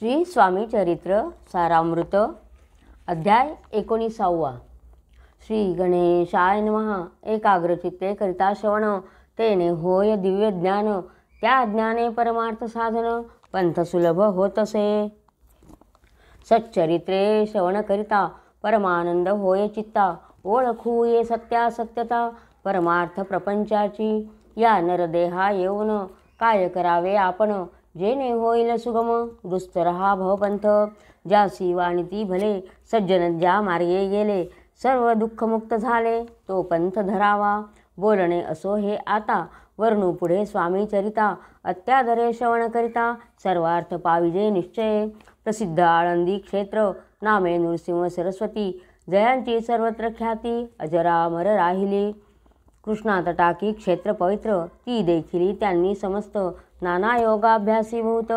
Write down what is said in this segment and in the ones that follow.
श्री स्वामी चरित्र सारामृत अध्याय 19. श्री गणेशाय नमः. एकाग्रचित्ते करिता श्रवण, तेने होय दिव्य ज्ञान. त्या ज्ञाने परमार्थ साधन, पंथ सुलभ होतसे. सच्चरित्रे श्रवण करिता, परमानंद होय चित्ता. ओळखू ये सत्यासत्यता, परमार्थ प्रपंचाची. या नरदेहा येऊन, काय करावे आपण. जेणे होईल सुगम, दुस्तर हा भवपंथ. ज्यासी वाणिती भले, सज्जन ज्या मार्गे गेले. सर्व दुःखमुक्त झाले, तो पंथ धरावा. बोलणे असो हे आता, वर्णू पुढे स्वामी चरिता. अत्यादरे श्रवण करिता, सर्वार्थ पाविजे निश्चय. प्रसिद्ध आळंदी क्षेत्र, नामे नृसिंह सरस्वती. जयांची सर्वत्र ख्याती, अजरामर राहिली. कृष्णा तटाकी क्षेत्र पवित्र, ती देखिली त्यांनी समस्त. नाना योगाभ्यासी भूत,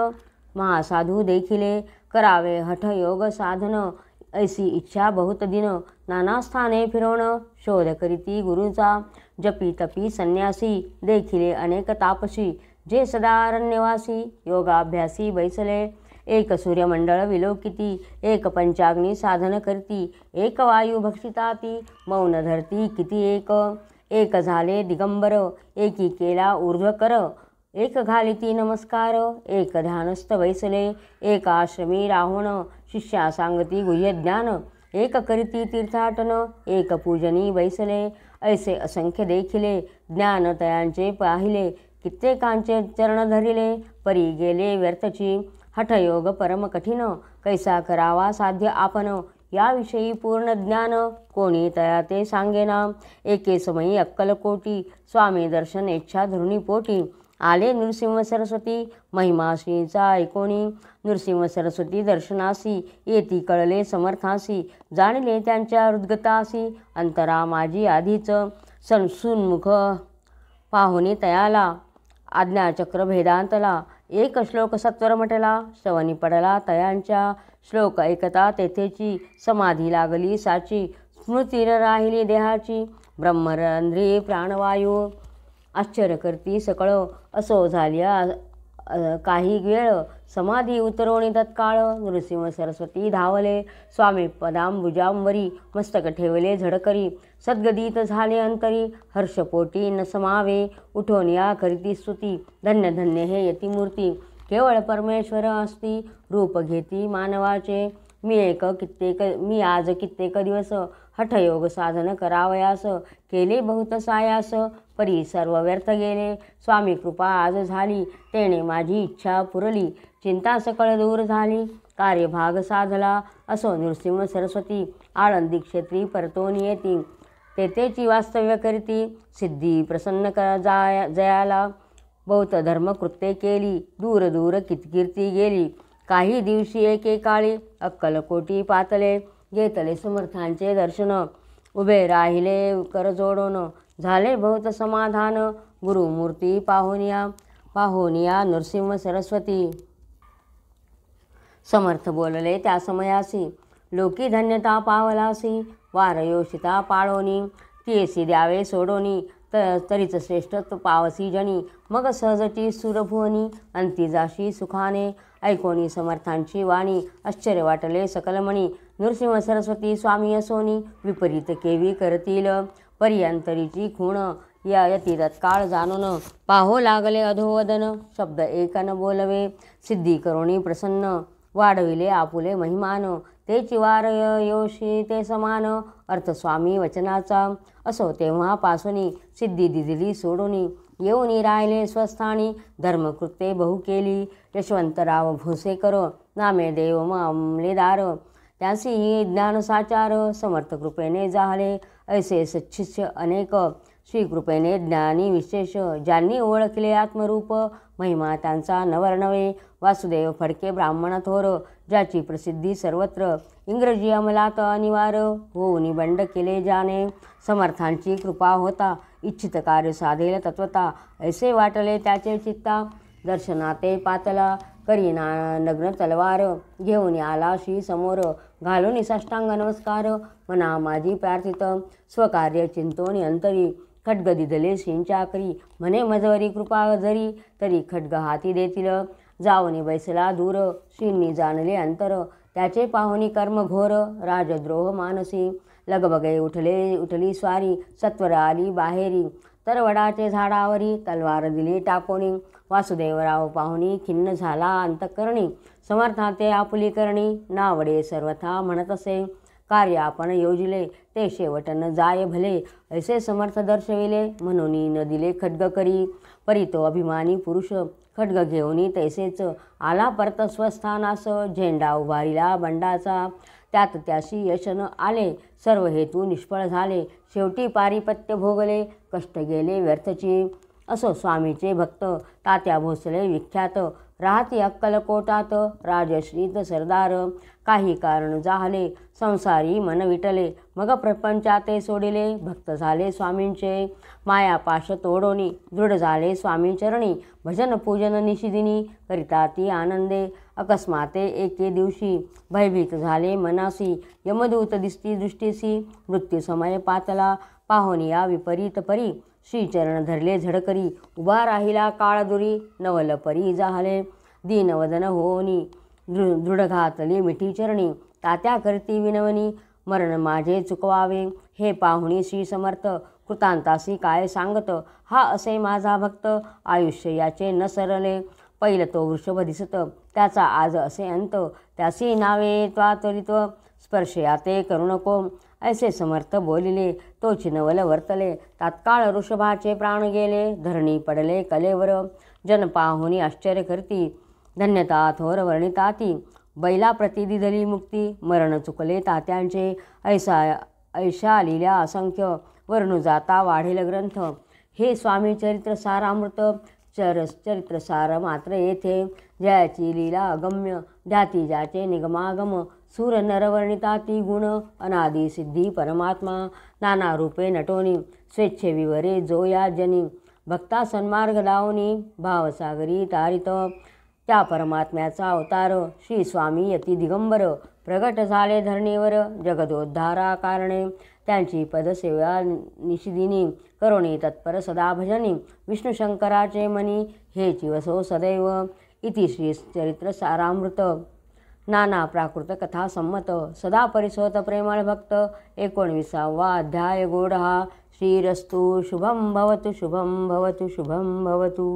महासाधू देखिले. करावे हठ योग साधन, ऐसी इच्छा बहुत दिन. नाना स्थाने फिरवण, शोध करीती गुरुचा. जपी तपी संन्यासी, देखिले अनेक तापसी. जे सदा अरण्यवासी, योगाभ्यासी बैसले. एक सूर्यमंडळ विलोकिती, एक पंचाग्नी साधन करती. एक वायू भक्षिताती, मौन धरती किती एक. एक झाले दिगंबर, एकी केला ऊर्ध्व कर. एक घालिती नमस्कार, एक ध्यानस्थ बैसले. एक आश्रमी राहुण, शिष्या सांगती गुह्य ज्ञान. एक करीती तीर्थाटन, एक पूजनी बैसले. ऐसे असंख्य देखिले, ज्ञान तयांचे पाहिले. कित्येकांचे चरण धरिले, परी गेले व्यर्थची. हठयोग परम कठीण, कैसा करावा साध्य आपण. याविषयी पूर्ण ज्ञान, कोणी तया ते सांगेना. एके समयी अक्कलकोटी, स्वामी दर्शन इच्छा धरुणी पोटी. आले नृसिंह सरस्वती, महिमा श्रीचा ऐकोणी. नृसिंह सरस्वती दर्शनासी, येती कळले समर्थासी. जाणले त्यांच्या हृद्गतासी, अंतरा माझी आधीच. संसुन्मुख पाहुनी तयाला, आज्ञाचक्र भेदांतला. एक श्लोक सत्वर म्हटला, श्रवणी पडला तयांच्या. श्लोक ऐकता तेथेची, समाधी लागली साची. स्मृतीर राहिली देहाची, ब्रह्मरंध्री प्राणवायू. आश्चर्य करती सकळ, असो झाल्या काही वेळ. समाधी उतरवणी तत्काळ, नृसिंह सरस्वती धावले. स्वामी पदांबुजांवरी, मस्तक ठेवले झडकरी. सद्गदित झाले अंतरी, हर्षपोटी न समावे. उठोन या करीती स्तुती, धन्य धन्य हे यतिमूर्ती. केवळ परमेश्वर असती, रूप घेती मानवाचे. मी आज कित्येक दिवस, हठयोग साधन करावयास. केले बहुत सायास, परी सर्व व्यर्थ गेले. स्वामी कृपा आज झाली, तेणे माझी इच्छा पुरली. चिंता सकळ दूर झाली, कार्यभाग साधला. असो नृसिंह सरस्वती, आळंदी क्षेत्री परतोन येती. तेथेची वास्तव्य करीती, सिद्धी प्रसन्न जयाला. बहुत धर्मकृत्ये केली, दूर दूर कितकीर्ती गेली. काही दिवशी एकेकाळी, अक्कलकोटी पातले. घेतले समर्थांचे दर्शन, उभे राहिले कर जोडून. झाले बहुत समाधान, गुरुमूर्ती पाहुनिया नृसिंह सरस्वती. समर्थ बोलले त्या समयासी, लोकी धन्यता पावलासी. वारयोषिता पाळोनी, तियेसी द्यावे सोडोनी. तरीच श्रेष्ठ पावसी जनी, मग सहजची सुरभुवनी. अंती जाशी सुखाने, ऐकोनी समर्थांची वाणी. आश्चर्य वाटले सकलमणी, नृसिंह सरस्वती स्वामी असोनी. विपरीत केवी करतील, पर्यंतरीची खूण. यती तत्काळ जाणून, पाहो लागले अधोवदन. शब्द एकन बोलवे, सिद्धी करुणी प्रसन्न. वाढविले आपुले महिमान, तेची वार योशी ते समान. अर्थ स्वामी वचनाचा, असो तेव्हापासूनी. सिद्धी दिदिली सोडूनी, येऊनी राहिले स्वस्थानी. धर्मकृत्ये बहु केली, यशवंतराव भोसेकर. नामे देव मामलेदार, त्यांसी ज्ञानसाचार. समर्थ कृपेने झाले, ऐसे सच्छिष्य अनेक. श्रीकृपेने ज्ञानी विशेष, ज्यांनी ओळखले आत्मरूप. महिमा त्यांचा नवर्णवे. वासुदेव फडके ब्राह्मण थोर, ज्याची प्रसिद्धी सर्वत्र. इंग्रजी अंमलात अनिवार्य, होऊन बंड केले ज्याने. समर्थांची कृपा होता, इच्छित कार्य साधेल तत्वता. ऐसे वाटले त्याचे चित्ता, दर्शनाते पातला. करीना नग्न तलवार, घेऊन आला श्री समोर. घालून साष्टांग नमस्कार, मना माझी प्रार्थित. स्वकार्य चिंतोनी अंतरी, खड्ग दिदले श्रींच्या करी. म्हणे मजवरी कृपा जरी, तरी खड्ग हाती देतील. जावनी बैसला दूर, श्रींनी जाणले अंतर, त्याचे पाहुनी कर्म घोर, राजद्रोह मानसी, लगबगे उठली स्वारी, सत्वर आली बाहेरी, तरवडाचे झाडावरी, तलवार दिली टाकोणी, वासुदेवराव पाहुनी खिन्न झाला अंतःकरणी, समर्थाते आपुली करणी, नावडे सर्वथा म्हणत असे, कार्य आपण योजिले ते शेवट न जाय भले, ऐसे समर्थ दर्शविले म्हणून न दिले खड्ग करी, परी तो अभिमानी पुरुष खड्ग घेऊनी तैसेच आला परत स्वस्थानास, झेंडा उभारिला बंडाचा, त्यात त्याशी यश न आले, सर्व हेतू निष्फळ झाले, शेवटी पारिपत्य भोगले, कष्ट गेले व्यर्थची. असो स्वामीचे भक्त तात्या भोसले विख्यात, राहती अक्कलकोटात राजश्रीत सरदार, काही कारण जाहले संसारी मन विटले, मग प्रपंचाते सोडिले, भक्त झाले स्वामींचे, मायापाश तोडोनी दृढ झाले स्वामी चरणी, भजन पूजन निशिदिनी करिता ती आनंदे, अकस्माते एके दिवशी भयभीत झाले मनासी, यमदूत दिसती दृष्टीसी, मृत्यू समय पातला, पाहुनिया विपरीत परी, श्रीचरण धरले झडकरी, उभा राहिला काळदुरी, नवल परी जाहले, दीनवदन होनी दृढ घातली मिठी चरणी, तात्या करती विनवनी, मरण माझे चुकवावे, हे पाहुणी श्री समर्थ, कृतांतासी काय सांगत, हा असे माझा भक्त, आयुष्य याचे न सरले, पैल तो वृषभ दिसत, त्याचा आज असे अंत, त्यासी नावे त्वात्वरित्व, स्पर्श याते करू नको, ऐसे समर्थ बोलिले, तोची नवल वर्तले, तात्काळ वृषभाचे प्राण गेले, धरणी पडले कलेवर, जन पाहुनी आश्चर्य करती, धन्यता थोर वर्णिताती, बैला प्रतिदिधली मुक्ती, मरण चुकले तात्यांचे, ऐशा लिहिल्या असंख्य, वर्णू जाता वाढेल ग्रंथ, हे स्वामी चरित्र सारामृत, चरित्र सार मात्र येथे, जयाची लीला अगम्य, ध्याती ज्याचे निगमागम, सूर नरवर्णिताती गुण, अनादि सिद्धी परमात्मा, नाना रूपे नटोनी, स्वेच्छे विवरे जो या जनी, भक्ता सन्मार्ग लावणी, भावसागरी तारित, त्या परमात्म्याचा अवतार, श्री स्वामी यती दिगंबर, प्रगट झाले धरणीवर, जगदोद्धारा कारणे, त्यांची पदसेवा निशिदिनी, करुणी तत्पर सदा भजनी, विष्णुशंकराचे मनी, हे चिवसो सदैव, इति श्री चरित्र सारामृत. नाना प्राकृत कथा संमत, सदा परिसोत प्रेमळ भक्त, 19वा अध्याय गोड हा. श्रीरस्तु शुभं भवतु शुभं भवतु शुभं भवतु.